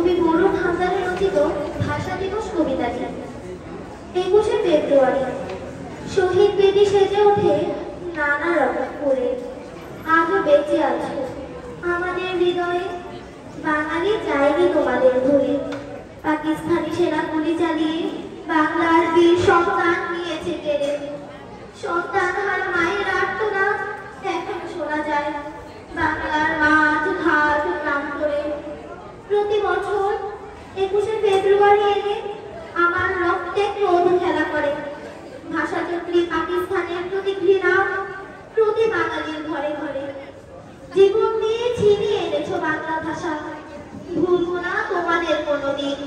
কবি বরুণ হালদারের রচিত ভাষা দিবস কবিতাটি। 21শে ফেব্রুয়ারি শহীদ বেদি সেজে ওঠে নানা রকম করে, আজও বেঁচে আছো আমাদের হৃদয়ে, বাঙালি যায়নি তোমাদের ভুলে। পাকিস্তানি সেনা গুলি চালিয়ে বাংলার বীর সন্তান নিয়েছে কেড়ে। সন্তান হারা মায়ের আর্তনাদ এখনো শোনা যায় বাংলার মাঠ ঘাট প্রান্তরে। প্রতি বছর 21শে ফেব্রুয়ারি এলে আমার রক্তে ক্রোধ খেলা করে। ভাষাচক্রী পাকিস্তানের প্রতি ঘৃণা প্রতি বাঙালির ঘরে ঘরে। জীবন দিয়ে ছিনিয়ে এনেছো বাংলা ভাষা, ভুলবো না তোমাদের কোনোদিন।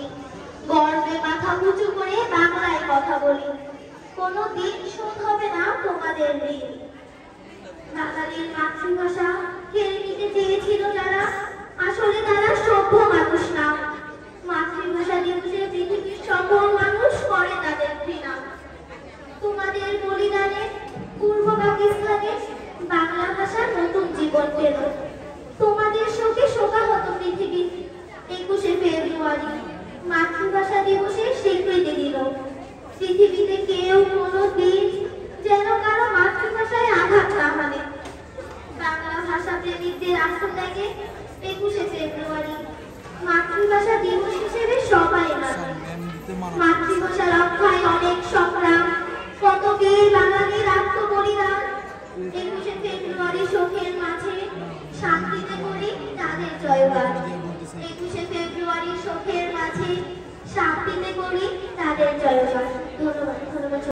গর্বে মাথা উঁচু করে বাংলায় কথা বলি, কোনোদিন শোধ হবে না তোমাদের ঋণ। বাঙালির মাতৃভাষা কেড়ে নিতে চেয়েছিল যারা, আসলে তারা সভ্য মানুষ না। মাতৃভাষা দিবসে পৃথিবীর সকল মানুষ করে তাদের ঘৃণা। তোমাদের বলিদানে পূর্ব পাকিস্তানে বাংলা ভাষা নতুন জীবন পেল। তোমাদের শোকে শোকাহত পৃথিবী 21শে ফেব্রুয়ারি মাতৃভাষা দিবসের স্বীকৃতি দিল। পৃথিবীতে কেউ কোনো দিন যেন কারো মাতৃভাষায় আঘাত না হানে। বাংলা ভাষা প্রেমিকদের আত্মত্যাগে 21শে ফেব্রুয়ারি মাতৃভাষা দিবস হিসেবে সবাই মানে। মাতৃভাষা রক্ষায় অনেক সংগ্রাম, কত বীর বাঙালির আত্মবলিদান। 21শে ফেব্রুয়ারি শোকের মাঝে শান্তিতে করি তাদের জয়গান। 21শে ফেব্রুয়ারি শোকের মাঝে শান্তিতে করি তাদের জয়গান। ধন্যবাদ।